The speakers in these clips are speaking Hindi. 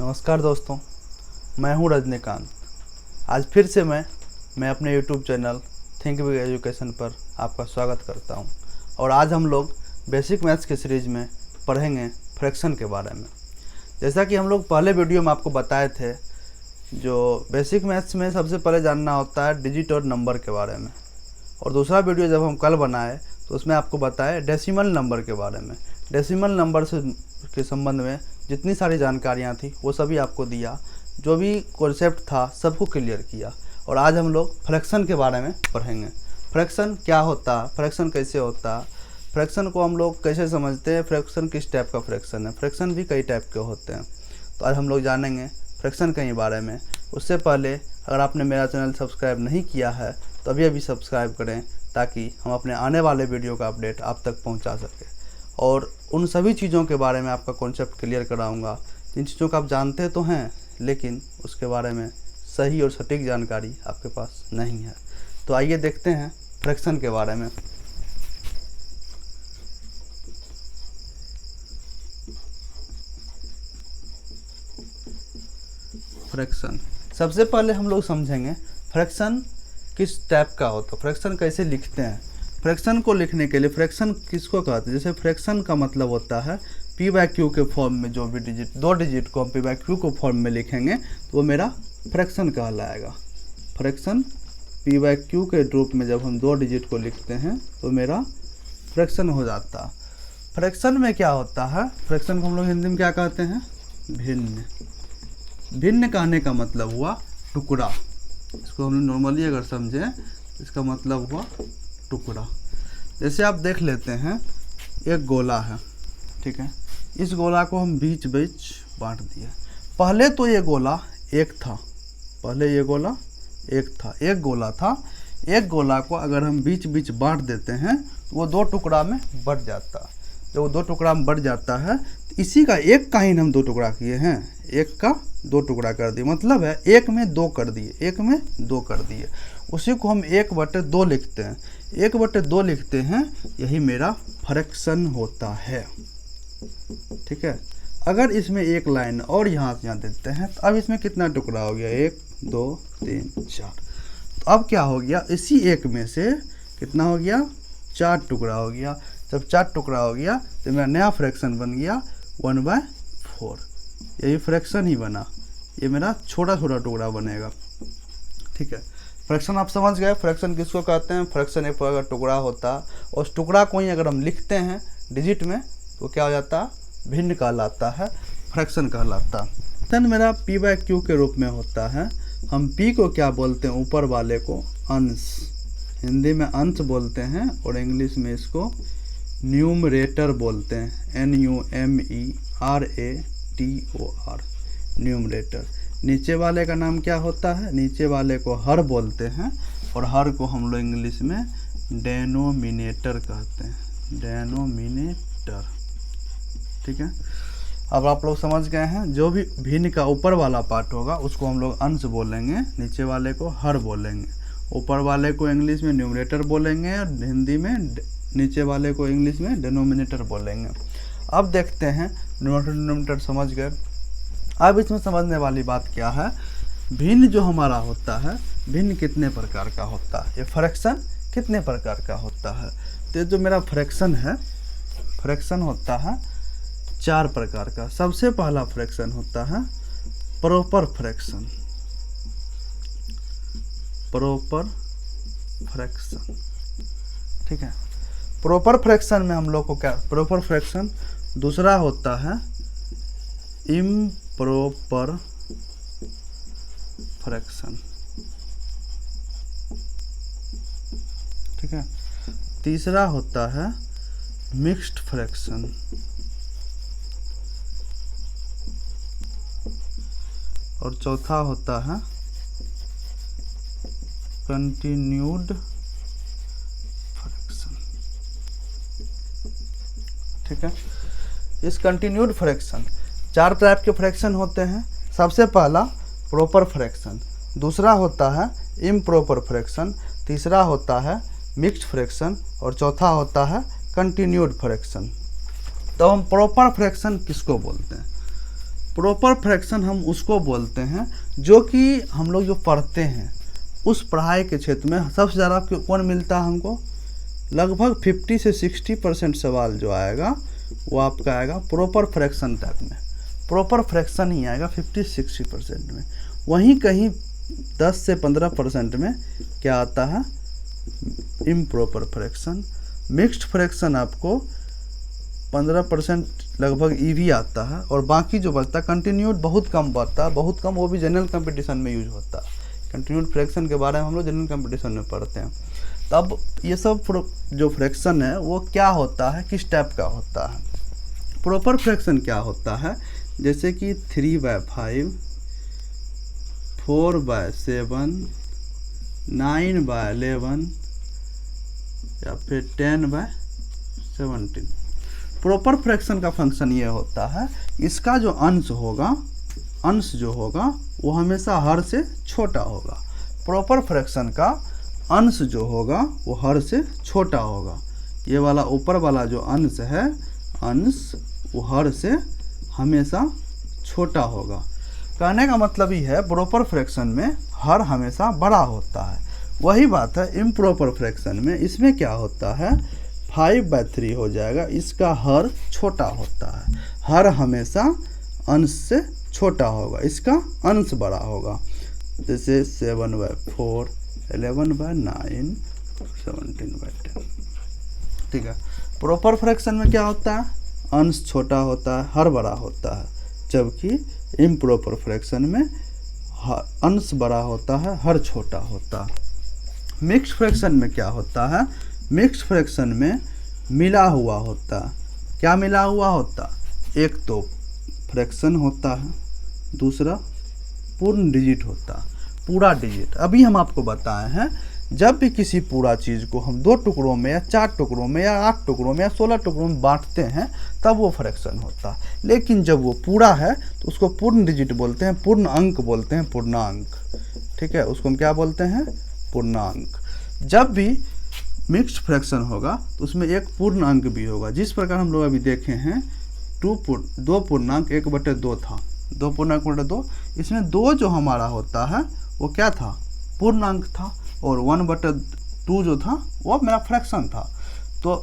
नमस्कार दोस्तों, मैं हूं रजनीकांत। आज फिर से मैं अपने YouTube channel think big education पर आपका स्वागत करता हूं। और आज हम लोग बेसिक मैथ्स की सीरीज़ में पढ़ेंगे फ्रैक्शन के बारे में। जैसा कि हम लोग पहले वीडियो में आपको बताए थे, जो बेसिक मैथ्स में सबसे पहले जानना होता है डिजिट और नंबर के बारे में। और दूसरा वीडियो जब हम कल बनाए तो उसमें आपको बताया डेसिमल नंबर के बारे में। डेसिमल नंबर से के संबंध में जितनी सारी जानकारियाँ थी वो सभी आपको दिया, जो भी कॉन्सेप्ट था सबको क्लियर किया। और आज हम लोग फ्रैक्शन के बारे में पढ़ेंगे। फ्रैक्शन क्या होता, फ्रैक्शन कैसे होता, फ्रैक्शन को हम लोग कैसे समझते हैं, फ्रैक्शन किस टाइप का फ्रैक्शन है, फ्रैक्शन भी कई टाइप के होते हैं। तो आज हम लोग जानेंगे फ्रैक्शन के बारे में। उससे पहले अगर आपने मेरा चैनल सब्सक्राइब नहीं किया है तो अभी सब्सक्राइब करें, ताकि हम अपने आने वाले वीडियो का अपडेट आप तक पहुंचा सकें। और उन सभी चीज़ों के बारे में आपका कॉन्सेप्ट क्लियर कराऊंगा जिन चीज़ों का आप जानते तो हैं, लेकिन उसके बारे में सही और सटीक जानकारी आपके पास नहीं है। तो आइए देखते हैं फ्रैक्शन के बारे में। फ्रैक्शन, सबसे पहले हम लोग समझेंगे फ्रैक्शन किस टाइप का होता है, फ्रैक्शन कैसे लिखते हैं। फ्रैक्शन को लिखने के लिए फ्रैक्शन किसको कहते हैं, जैसे फ्रैक्शन का मतलब होता है p/q के फॉर्म में जो भी डिजिट, दो डिजिट को हम p/q को फॉर्म में लिखेंगे तो वो मेरा फ्रैक्शन कहलाएगा। फ्रैक्शन p/q के रूप में जब हम दो डिजिट को लिखते हैं तो मेरा फ्रैक्शन हो जाता है। फ्रैक्शन में क्या होता है, फ्रैक्शन को हम लोग हिंदी में क्या कहते हैं, भिन्न। भिन्न कहने का मतलब हुआ टुकड़ा। इसको हम नॉर्मली अगर समझें, इसका मतलब हुआ टुकड़ा। जैसे आप देख लेते हैं, एक गोला है, ठीक है। इस गोला को हम बीच बीच बांट दिए। पहले तो ये गोला एक था, पहले ये गोला एक था, एक गोला था। एक गोला को अगर हम बीच बीच बांट देते हैं तो वो दो टुकड़ा में बढ़ जाता। जब वो दो टुकड़ा में बढ़ जाता है तो इसी का एक का ही हम दो टुकड़ा किए हैं, एक का दो टुकड़ा कर दिए, मतलब है एक में दो कर दिए, एक में दो कर दिए। उसी को हम 1/2 लिखते हैं। 1/2 लिखते हैं, यही मेरा फ्रैक्शन होता है, ठीक है। अगर इसमें एक लाइन और यहाँ से यहाँ देते हैं तो अब इसमें कितना टुकड़ा हो गया, 1 2 3 4। तो अब क्या हो गया, इसी एक में से कितना हो गया, 4 टुकड़ा हो गया। जब 4 टुकड़ा हो गया तो मेरा नया फ्रैक्शन बन गया 1/4। यही फ्रैक्शन ही बना, ये मेरा छोटा छोटा टुकड़ा बनेगा, ठीक है। फ्रैक्शन आप समझ गए। फ्रैक्शन किसको कहते हैं, फ्रैक्शन एक प्रकार का टुकड़ा होता है। और उस टुकड़ा को ही अगर हम लिखते हैं डिजिट में तो क्या हो जाता है, भिन्न कहलाता है, फ्रैक्शन कहलाता है। फ्रैक्शन मेरा p/q के रूप में होता है। हम p को क्या बोलते हैं, ऊपर वाले को अंश, हिंदी में अंश बोलते हैं और इंग्लिश में इसको न्यूमरेटर बोलते हैं, NUMERATOR, न्यूमरेटर। नीचे वाले का नाम क्या होता है, नीचे वाले को हर बोलते हैं और हर को हम लोग इंग्लिश में डेनोमिनेटर कहते हैं, डेनोमिनेटर, ठीक है। अब आप लोग समझ गए हैं। जो भी भिन्न का ऊपर वाला पार्ट होगा उसको हम लोग अंश बोलेंगे, नीचे वाले को हर बोलेंगे, ऊपर वाले को इंग्लिश में न्यूमरेटर बोलेंगे और हिंदी में नीचे वाले को इंग्लिश में डेनोमिनेटर बोलेंगे। अब देखते हैं, डिनोमिनेटर समझ गए। अब इसमें समझने वाली बात क्या है, भिन्न जो हमारा होता है, भिन्न कितने प्रकार का होता है, ये फ्रैक्शन कितने प्रकार का होता है। तो जो मेरा फ्रैक्शन है, फ्रैक्शन होता है 4 प्रकार का। सबसे पहला फ्रैक्शन होता है प्रॉपर फ्रैक्शन, प्रॉपर फ्रैक्शन, ठीक है। प्रॉपर फ्रैक्शन में हम लोग को क्या, प्रॉपर फ्रैक्शन। दूसरा होता है इम्प्रॉपर फ्रैक्शन, ठीक है। तीसरा होता है मिक्स्ड फ्रैक्शन, और चौथा होता है कंटिन्यूड फ्रैक्शन, ठीक है। इस कंटिन्यूड फ्रैक्शन 4 टाइप के फ्रैक्शन होते हैं। सबसे पहला प्रॉपर फ्रैक्शन, दूसरा होता है इम्प्रॉपर फ्रैक्शन, तीसरा होता है मिक्स्ड फ्रैक्शन और चौथा होता है कंटिन्यूड फ्रैक्शन। तो हम प्रॉपर फ्रैक्शन किसको बोलते हैं? प्रॉपर फ्रैक्शन हम उसको बोलते हैं जो कि हम लोग जो पढ़ते हैं उस पढ़ाई के क्षेत्र में सबसे ज़्यादा कौन मिलता है हमको, लगभग 50 से 60% सवाल जो आएगा वो आपका आएगा प्रॉपर फ्रैक्शन टाइप में। प्रॉपर फ्रैक्शन ही आएगा 50-60% में। वहीं कहीं 10 से 15% में क्या आता है, इम्प्रॉपर फ्रैक्शन। मिक्स्ड फ्रैक्शन आपको 15% लगभग ईवी आता है, और बाकी जो बचता है कंटिन्यूड बहुत कम बचता है, बहुत कम, वो भी जनरल कंपटीशन में यूज होता है। कंटिन्यूड फ्रैक्शन के बारे में हम लोग जनरल कंपटीशन में पढ़ते हैं। तब ये सब जो फ्रैक्शन है वो क्या होता है, किस टाइप का होता है। प्रॉपर फ्रैक्शन क्या होता है, जैसे कि 3/5, 4/7, 9/11 या फिर 10/17। प्रॉपर फ्रैक्शन का फंक्शन ये होता है, इसका जो अंश जो होगा वो हमेशा हर से छोटा होगा। प्रॉपर फ्रैक्शन का अंश जो होगा वो हर से छोटा होगा। ये वाला ऊपर वाला जो अंश है, अंश वो हर से हमेशा छोटा होगा। कहने का मतलब ही है प्रॉपर फ्रैक्शन में हर हमेशा बड़ा होता है। वही बात है इम्प्रॉपर फ्रैक्शन में, इसमें क्या होता है 5/3 हो जाएगा, इसका हर छोटा होता है। हर हमेशा अंश से छोटा होगा, इसका अंश बड़ा होगा। जैसे 7/4, 11/9, 17/10। ठीक है। प्रॉपर फ्रैक्शन में क्या होता है, अंश छोटा होता है, हर बड़ा होता है, जबकि इम्प्रॉपर फ्रैक्शन में अंश बड़ा होता है, हर छोटा होता है। मिक्स्ड फ्रैक्शन में क्या होता है, मिक्स्ड फ्रैक्शन में मिला हुआ होता है। क्या मिला हुआ होता, एक तो फ्रैक्शन होता है, दूसरा पूर्ण डिजिट होता है, पूरा डिजिट। अभी हम आपको बताए हैं जब भी किसी पूरा चीज़ को हम 2 टुकड़ों में या 4 टुकड़ों में या 8 टुकड़ों में या 16 टुकड़ों में बांटते हैं तब वो फ्रैक्शन होता है। लेकिन जब वो पूरा है तो उसको पूर्ण डिजिट बोलते हैं, पूर्ण अंक बोलते हैं, पूर्णांक। ठीक है, उसको हम क्या बोलते हैं, पूर्णांक। जब भी मिक्स्ड फ्रैक्शन होगा तो उसमें एक पूर्ण अंक भी होगा। जिस प्रकार हम लोग अभी देखे हैं 2 पूर्णांक 1/2 था, 2 पूर्णांक 1/2, इसमें 2 जो हमारा होता है वो क्या था, पूर्णांक था, और 1/2 जो था वो मेरा फ्रैक्शन था। तो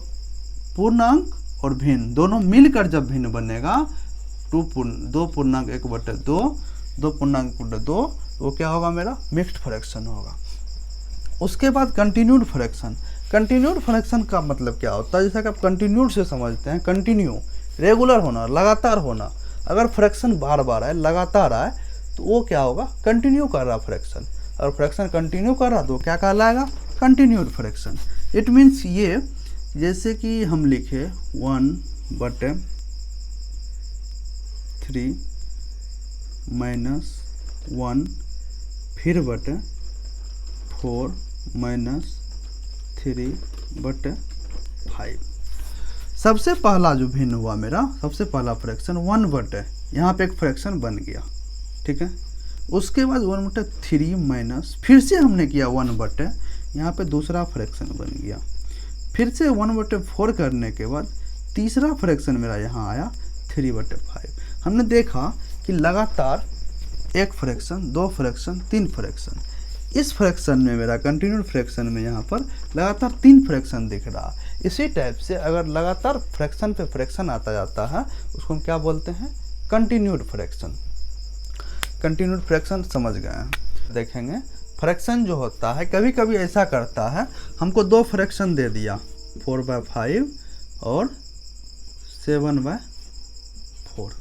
पूर्णांक और भिन्न दोनों मिलकर जब भिन्न बनेगा 2 पूर्णांक 1/2, 2 पूर्णांक 1/2, वो क्या होगा, मेरा मिक्स्ड फ्रैक्शन होगा। उसके बाद कंटिन्यूड फ्रैक्शन। कंटिन्यूड फ्रैक्शन का मतलब क्या होता है, जैसा कि आप कंटिन्यूड से समझते हैं, कंटिन्यू रेगुलर होना, लगातार होना। अगर फ्रैक्शन बार बार आए, लगातार आए, तो वो क्या होगा, कंटिन्यू कर रहा फ्रैक्शन। और फ्रैक्शन कंटिन्यू कर रहा तो क्या कहलाएगा, कंटिन्यूड फ्रैक्शन। इट मीन्स ये, जैसे कि हम लिखे 1/3 - 1 फिर बटे 4 - 3/5। सबसे पहला जो भिन्न हुआ मेरा, सबसे पहला फ्रैक्शन 1/, यहाँ पे एक फ्रैक्शन बन गया। ठीक है, उसके बाद 1/3 माइनस, फिर से हमने किया 1/, यहाँ पे दूसरा फ्रैक्शन बन गया। फिर से 1/4 करने के बाद तीसरा फ्रैक्शन मेरा यहाँ आया 3/5। हमने देखा कि लगातार 1 फ्रैक्शन, 2 फ्रैक्शन, 3 फ्रैक्शन। इस फ्रैक्शन में मेरा कंटिन्यूड फ्रैक्शन में यहाँ पर लगातार 3 फ्रैक्शन दिख रहा। इसी टाइप से अगर लगातार फ्रैक्शन पे फ्रैक्शन आता जाता है उसको हम क्या बोलते हैं, कंटिन्यूड फ्रैक्शन। कंटिन्यूड फ्रैक्शन समझ गए हैं। देखेंगे फ्रैक्शन जो होता है कभी कभी ऐसा करता है, हमको 2 फ्रैक्शन दे दिया, 4/5 और 7/4।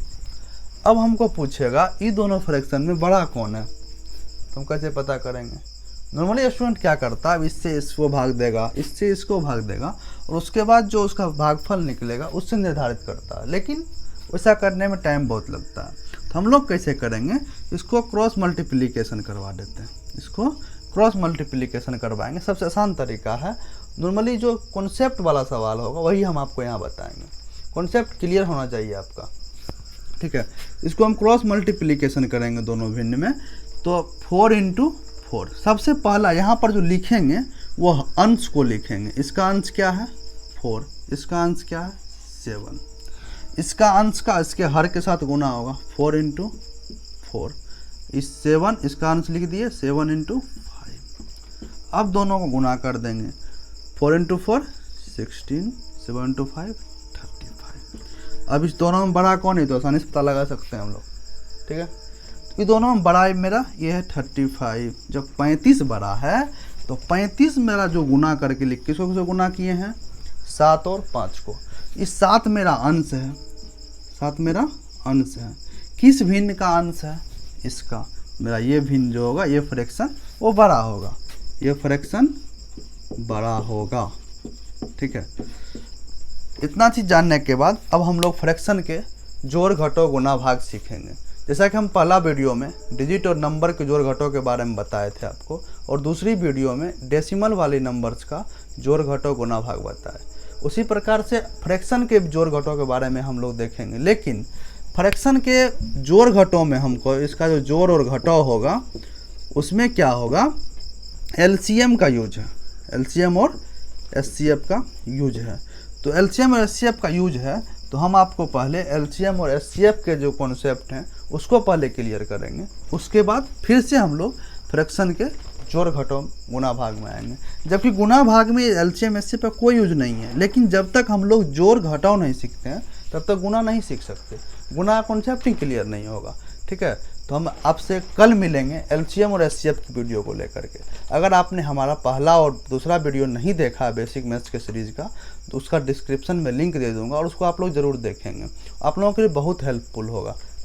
अब हमको पूछेगा ये दोनों फ्रैक्शन में बड़ा कौन है, तो हम कैसे पता करेंगे। नॉर्मली स्टूडेंट क्या करता है, इससे इसको भाग देगा, इससे इसको भाग देगा, और उसके बाद जो उसका भागफल निकलेगा उससे निर्धारित करता है। लेकिन वैसा करने में टाइम बहुत लगता है। तो हम लोग कैसे करेंगे, इसको क्रॉस मल्टीप्लिकेशन करवा देते हैं। इसको क्रॉस मल्टीप्लिकेशन करवाएंगे, सबसे आसान तरीका है। नॉर्मली जो कॉन्सेप्ट वाला सवाल होगा वही हम आपको यहाँ बताएंगे। कॉन्सेप्ट क्लियर होना चाहिए आपका, ठीक है। इसको हम क्रॉस मल्टीप्लिकेशन करेंगे दोनों भिन्न में, तो 4 × 4। सबसे पहला यहाँ पर जो लिखेंगे वो अंश को लिखेंगे। इसका अंश क्या है 4, इसका अंश क्या है 7। इसका अंश का इसके हर के साथ गुना होगा, 4 इंटू 4, इस 7, इसका अंश लिख दिए 7 इंटू 5। अब दोनों को गुना कर देंगे, 4 इंटू 4 16, 7 इंटू 5 35। अब इस दोनों में बड़ा कौन है तो आसानी से पता लगा सकते हैं हम लोग, ठीक है। तो ये दोनों में बड़ा है मेरा ये है 35। जब 35 बड़ा है तो 35 मेरा जो गुना करके लिख किसको किसको गुना किए हैं, 7 और 5 को। इस 7 मेरा अंश है, 7 मेरा अंश है। किस भिन्न का अंश है, इसका। मेरा ये भिन्न जो होगा ये फ्रैक्शन वो बड़ा होगा, ये फ्रैक्शन बड़ा होगा, ठीक है। इतना चीज़ जानने के बाद अब हम लोग फ्रैक्शन के जोड़ घटो गुना भाग सीखेंगे। जैसा कि हम पहला वीडियो में डिजिट और नंबर के जोड़ घटों के बारे में बताए थे आपको, और दूसरी वीडियो में डेसिमल वाली नंबर्स का जोड़ घटो गुना भाग बताए, उसी प्रकार से फ्रैक्शन के जोड़ घटों के बारे में हम लोग देखेंगे। लेकिन फ्रैक्शन के जोड़ घटों में हमको इसका जो जोड़ और घटाव होगा उसमें क्या होगा, एलसीएम का यूज है, एलसीएम और एचसीएफ का यूज है। तो एलसीएम और एचसीएफ का यूज है तो हम आपको पहले एलसीएम और एचसीएफ के जो कॉन्सेप्ट हैं उसको पहले क्लियर करेंगे, उसके बाद फिर से हम लोग फ्रैक्शन के जोड़ घटों गुना भाग में आएंगे। जबकि गुना भाग में एलसीएम एचसीएफ का कोई यूज नहीं है, लेकिन जब तक हम लोग जोड़ घटाव नहीं सीखते हैं तब तक गुना नहीं सीख सकते, गुना कॉन्सेप्ट ही क्लियर नहीं होगा, ठीक है। तो हम आपसे कल मिलेंगे एलसीएम और एचसीएफ की वीडियो को लेकर के। अगर आपने हमारा पहला और दूसरा वीडियो नहीं देखा बेसिक मैथ्स के सीरीज़ का तो उसका डिस्क्रिप्शन में लिंक दे दूंगा और उसको आप लोग ज़रूर देखेंगे, आप लोगों के लिए बहुत हेल्पफुल होगा।